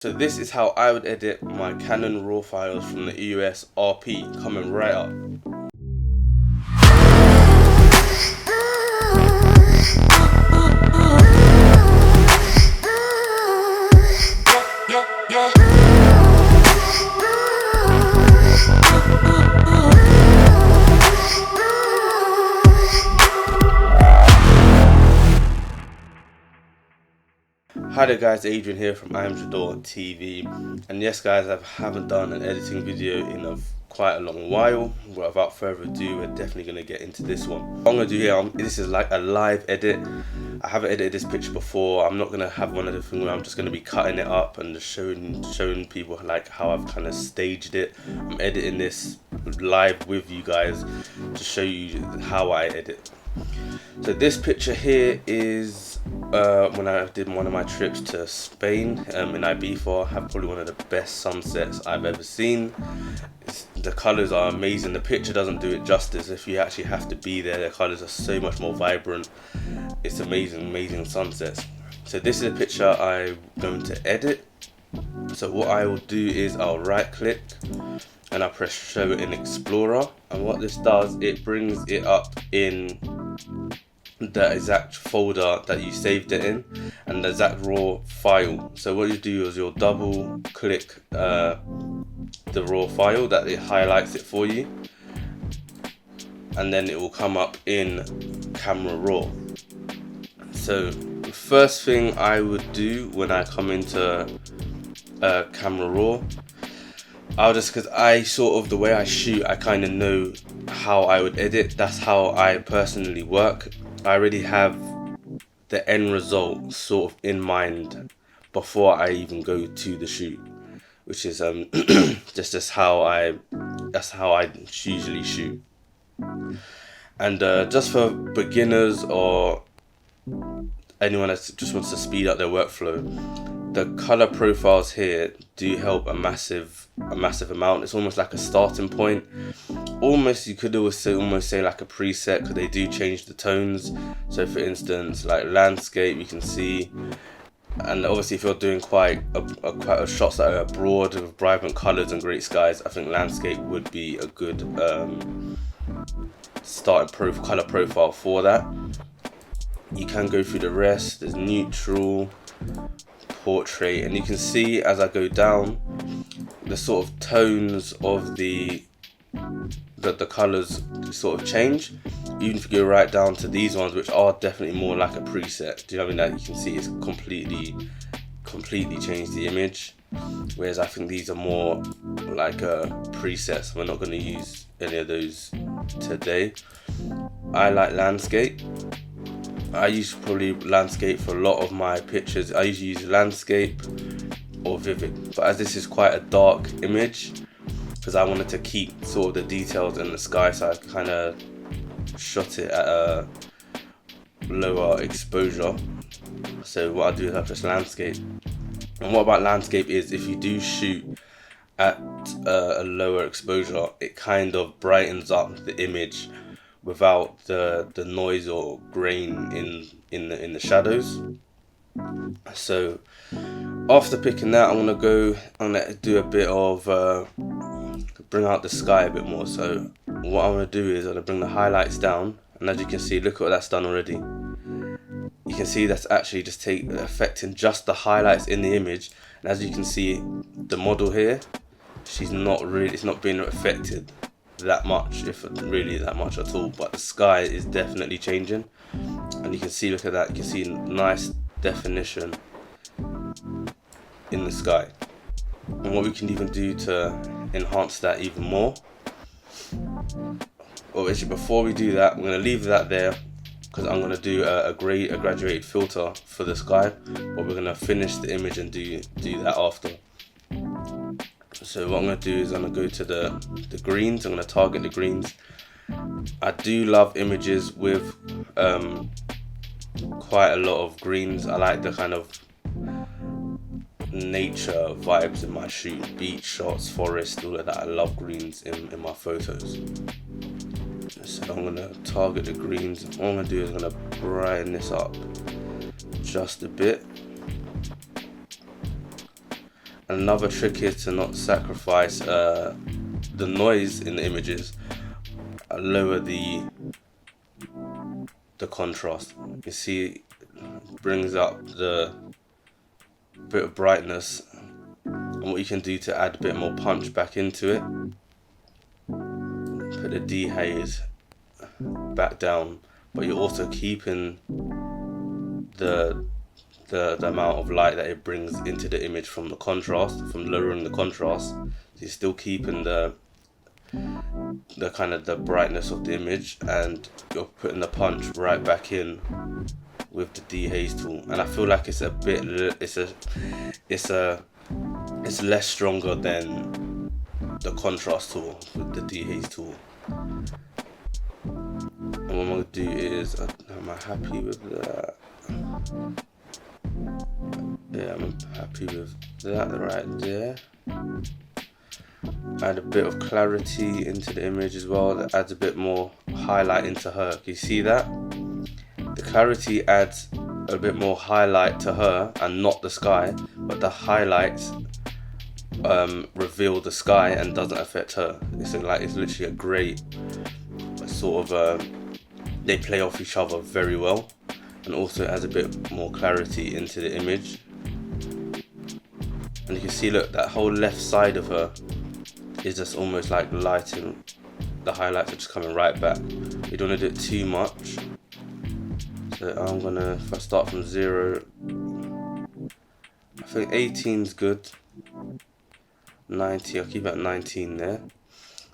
So this is how I would edit my Canon RAW files from the EOS RP, coming right up. Hi there guys, Adrian here from IAmJadoreTV, and yes guys, I haven't done an editing video in quite a long while. Well, without further ado, we're definitely going to get into this one. What I'm going to do here, this is like a live edit. I haven't edited this picture before. I'm not going to have one of the things where I'm just going to be cutting it up and just showing people like how I've kind of staged it. I'm editing this live with you guys to show you how I edit. So this picture here is when I did one of my trips to Spain in Ibiza. I have probably one of the best sunsets I've ever seen. The colours are amazing. The picture doesn't do it justice. If you actually have to be there, the colours are so much more vibrant. It's amazing sunsets. So this is a picture I'm going to edit. So what I will do is I'll right click and I press show in Explorer, and what this does, it brings it up in the exact folder that you saved it in and the exact raw file. So what you do is you'll double click the raw file that it highlights it for you, and then it will come up in Camera Raw. So the first thing I would do when I come into Camera Raw, because I sort of, the way I shoot, I kind of know how I would edit. That's how I personally work. I already have the end result sort of in mind before I even go to the shoot, which is just how that's how I usually shoot. And just for beginners or anyone that just wants to speed up their workflow, the color profiles here do help a massive amount. It's almost like a starting point. Almost, you could almost say like a preset, because they do change the tones. So for instance, like landscape, you can see, and obviously if you're doing quite a shots that are broad with vibrant colors and great skies, I think landscape would be a good starting color profile for that. You can go through the rest. There's neutral, portrait, and you can see as I go down the sort of tones of the colors sort of change. Even if you go right down to these ones, which are definitely more like a preset, do you know what I mean? That you can see it's completely changed the image, whereas I think these are more like presets. We're not going to use any of those today. I like landscape. I use probably landscape for a lot of my pictures. I usually use landscape or vivid, but as this is quite a dark image, because I wanted to keep sort of the details in the sky, so I kind of shot it at a lower exposure. So what I do is I press landscape. And what about landscape is, if you do shoot at a lower exposure, it kind of brightens up the image without the noise or grain in the shadows. So after picking that, I'm gonna do a bit of bring out the sky a bit more. So what I'm gonna do is I'm gonna bring the highlights down, and as you can see, look at what that's done already. You can see that's actually just affecting just the highlights in the image. And as you can see, the model here, it's not being affected that much, if really that much at all, but the sky is definitely changing, and you can see, look at that, you can see nice definition in the sky. And what we can even do to enhance that even more, well, actually before we do that, I'm going to leave that there, because I'm going to do a graduated filter for the sky, but we're going to finish the image and do that after. So what I'm going to do is I'm going to go to the greens. I'm going to target the greens. I do love images with quite a lot of greens. I like the kind of nature vibes in my shoot, beach shots, forest, all of that. I love greens in my photos. So I'm going to target the greens. What I'm going to do is I'm going to brighten this up just a bit. Another trick is to not sacrifice the noise in the images. Lower the contrast. You see, it brings up the bit of brightness, and what you can do to add a bit more punch back into it, put the dehaze back down, but you're also keeping the amount of light that it brings into the image from the contrast, from lowering the contrast. So you're still keeping the kind of the brightness of the image, and you're putting the punch right back in with the dehaze tool. And I feel like it's a bit, it's less stronger than the contrast tool with the dehaze tool. And what I'm gonna do is, am I happy with that? Yeah, I'm happy with that right there. Add a bit of clarity into the image as well. That adds a bit more highlight into her. Can you see that? The clarity adds a bit more highlight to her and not the sky, but the highlights reveal the sky and doesn't affect her. It's literally a great sort of they play off each other very well, and also adds a bit more clarity into the image. And you can see, look, that whole left side of her is just almost like lighting. The highlights are just coming right back. You don't want to do it too much. So I'm gonna, if I start from 0, I think 18's good. 90, I'll keep it at 19 there.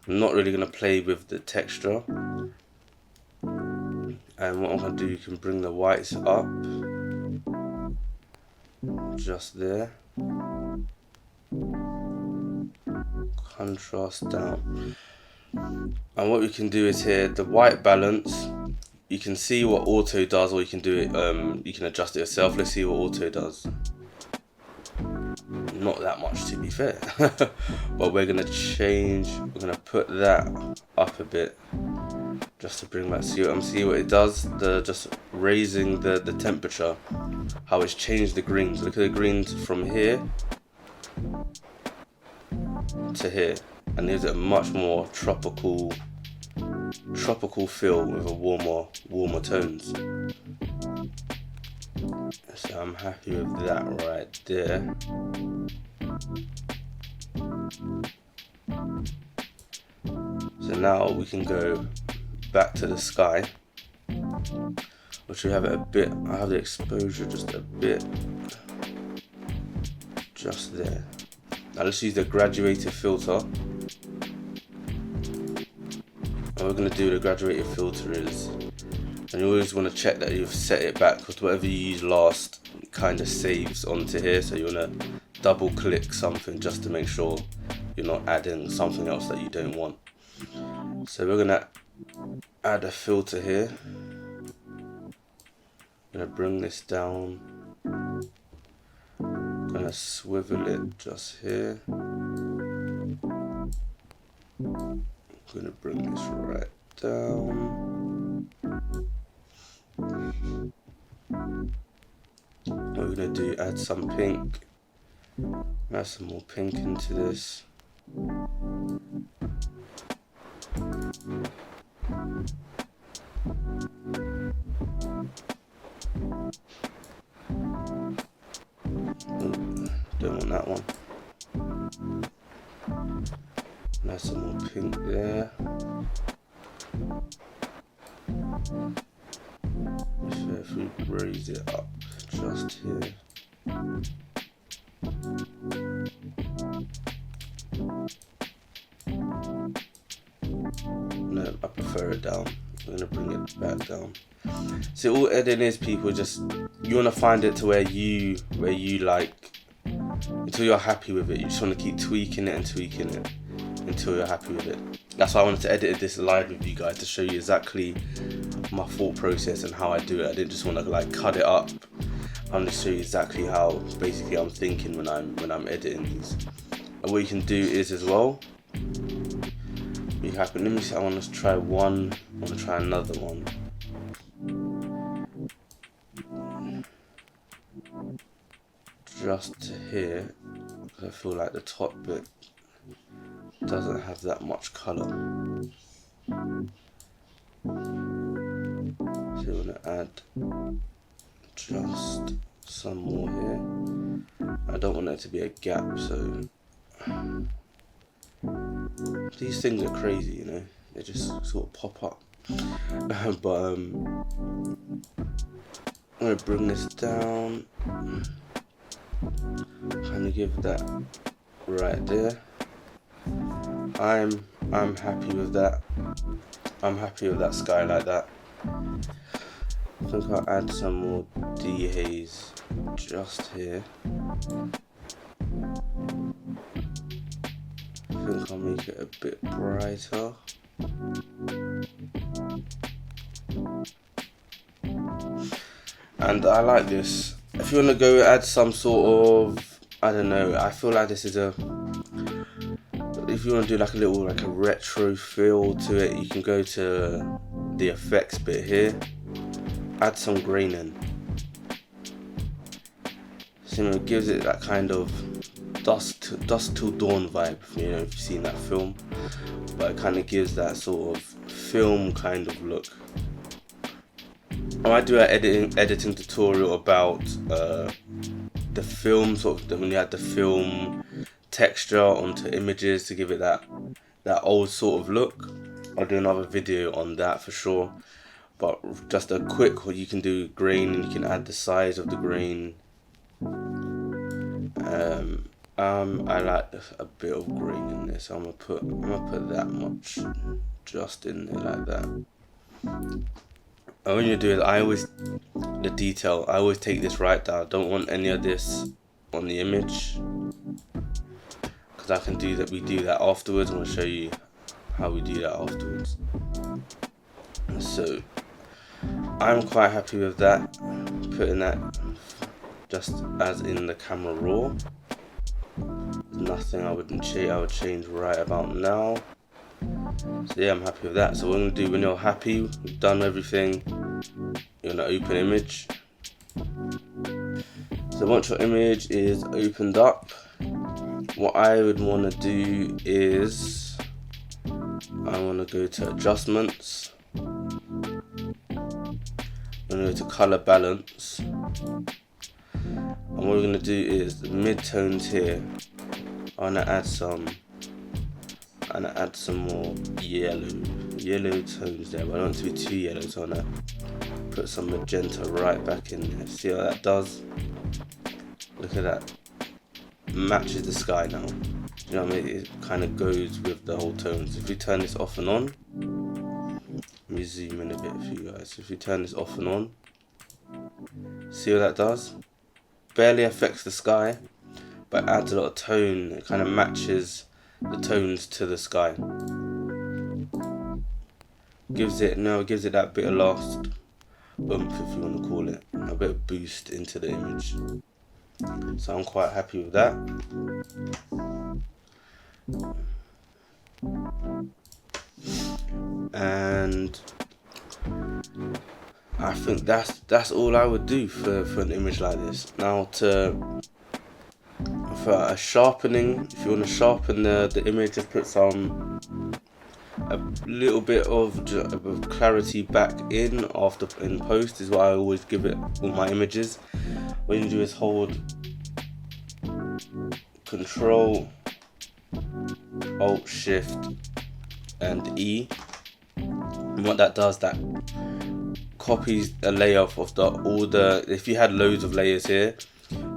I'm not really gonna play with the texture. And what I'm gonna do, you can bring the whites up, just there. Contrast down. And what we can do is here, the white balance, you can see what auto does, or you can do it, you can adjust it yourself. Let's see what auto does. Not that much, to be fair. But we're gonna change, we're gonna put that up a bit, just to bring back, see what it does. Just raising the temperature, how it's changed the greens. Look at the greens from here to here, and there's a much more tropical feel with a warmer tones. So I'm happy with that right there. So now we can go back to the sky, which we have it a bit, I have the exposure just a bit, just there. Now let's use the graduated filter. And what we're going to do with the graduated filter is, and you always want to check that you've set it back, because whatever you use last kind of saves onto here. So you want to double click something just to make sure you're not adding something else that you don't want. So we're going to add a filter here. I'm going to bring this down. I'm going to swivel it just here. I'm going to bring this right down. What we're going to do, add some pink. Add some more pink into this. Don't want that one. Add some more pink there. So if we raise it up just here. No, I prefer it down. I'm gonna bring it back down. So all editing is, people, just you wanna find it to where you like, until you're happy with it. You just wanna keep tweaking it and tweaking it until you're happy with it. That's why I wanted to edit this live with you guys, to show you exactly my thought process and how I do it. I didn't just want to like cut it up. I want to show you exactly how basically I'm thinking when I'm editing these. And what you can do is as well, you happen, let me see, I want to try one, I want to try another one. Just to here, I feel like the top bit doesn't have that much colour. So we're going to add just some more here. I don't want there to be a gap, so these things are crazy, you know, they just sort of pop up. But I'm going to bring this down, kind of give that right there. I'm happy with that. I'm happy with that sky like that. I think I'll add some more dehaze just here. I think I'll make it a bit brighter. And I like this. If you want to go add some sort of, I don't know, I feel like this is a, if you want to do like a little, like a retro feel to it, you can go to the effects bit here, add some grain in. So it gives it that kind of dusk till dawn vibe, you know, if you've seen that film. But it kind of gives that sort of film kind of look. I might do an editing tutorial about the film, sort of when you add the film texture onto images to give it that old sort of look. I'll do another video on that for sure. But just a quick, what you can do grain, and you can add the size of the grain. I like a bit of grain in this. I'm gonna put that much just in there like that. And when you do it, I always take this right down. I don't want any of this on the image, because I can do that. We do that afterwards. I'm gonna show you how we do that afterwards. So I'm quite happy with that. Putting that just as in the camera raw. Nothing I would change right about now. So yeah, I'm happy with that. So what I'm gonna do, when you're happy, we've done everything, you're gonna open image. So once your image is opened up, what I would want to do is I want to go to adjustments. I'm gonna go to color balance. And what we're going to do is the mid-tones here. I want to add some more yellow tones there, but I don't want it to be too yellow, so I want to put some magenta right back in there. See how that does? Look at that. Matches the sky now. Do you know what I mean? It kind of goes with the whole tones. If we turn this off and on, let me zoom in a bit for you guys. If we turn this off and on, see what that does? Barely affects the sky, but adds a lot of tone. It kind of matches the tones to the sky. Gives it that bit of last oomph, if you want to call it, a bit of boost into the image. So I'm quite happy with that. And I think that's all I would do for an image like this. Now for a sharpening, if you want to sharpen the image, just put a little bit of clarity back in post is what I always give it all my images. What you do is hold Control Alt Shift and E, and what that does, that copies a layer of if you had loads of layers here,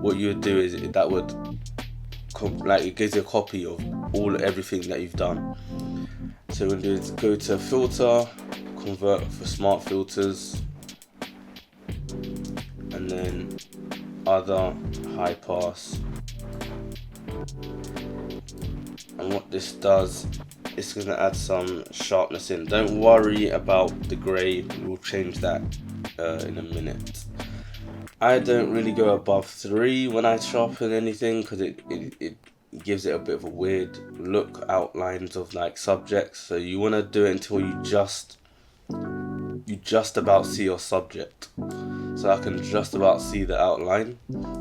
what you would do is that would it gives you a copy of everything that you've done. So we're going to do is go to filter, convert for smart filters, and then other, high pass. And what this does, it's going to add some sharpness in. Don't worry about the grey, we'll change that in a minute. I don't really go above 3 when I sharpen anything, because it gives it a bit of a weird look, outlines of like subjects. So you want to do it until you just about see your subject. So I can just about see the outline.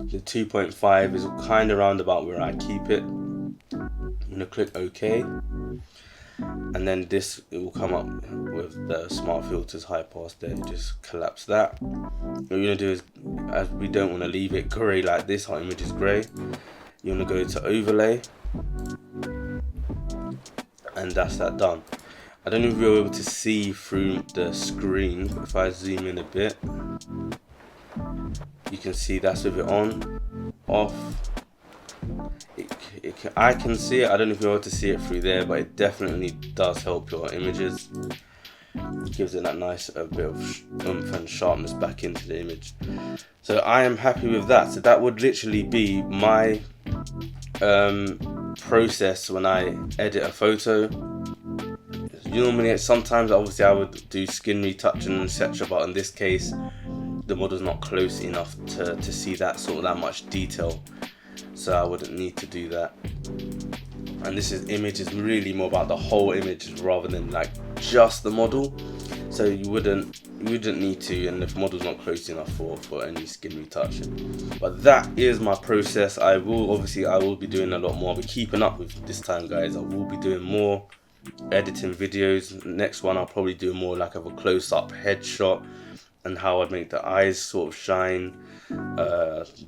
The 2.5 is kind of round about where I keep it. I'm gonna click OK, and then this, it will come up with the smart filters high pass there. You just collapse that. What you're gonna do is, as we don't want to leave it grey like this, our image is grey, you want to go to overlay, and that's that done. I don't know if you're able to see through the screen, but if I zoom in a bit, you can see that's with it on, off. I can see it. I don't know if you're able to see it through there, but it definitely does help your images. It gives it that nice bit of oomph and sharpness back into the image. So I am happy with that. So that would literally be my process when I edit a photo. Normally, sometimes obviously I would do skin retouching, etc., but in this case the model's not close enough to see that much detail, so I wouldn't need to do that. And this image is really more about the whole image rather than like just the model, so you wouldn't need to, and if the model's not close enough for any skin retouching. But that is my process. I will be doing a lot more. I'll be keeping up with this time, guys. I will be doing more editing videos. Next one I'll probably do more like of a close-up headshot and how I make the eyes sort of shine,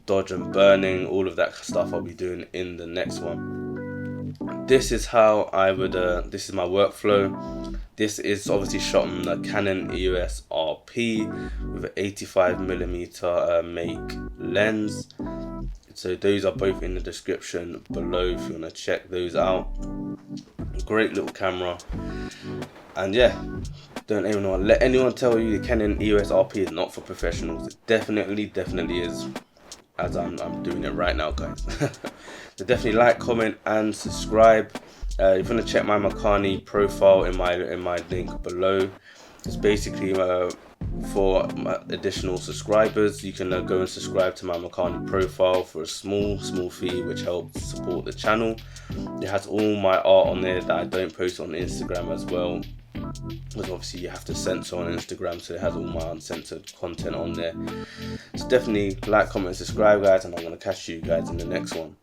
dodge and burning, all of that stuff I'll be doing in the next one. This is how I would, this is my workflow. This is obviously shot on the Canon EOS RP with an 85mm Meike lens. So those are both in the description below if you want to check those out. Great little camera. And yeah, don't even let anyone tell you the Canon EOS RP is not for professionals. It definitely is, as I'm doing it right now, guys. So definitely like, comment and subscribe. If you want to check my Meike profile in my link below, it's basically for additional subscribers. You can go and subscribe to my Meike profile for a small fee, which helps support the channel. It has all my art on there that I don't post on Instagram as well, because obviously you have to censor on Instagram, so it has all my uncensored content on there. So definitely like, comment, subscribe, guys, and I'm going to catch you guys in the next one.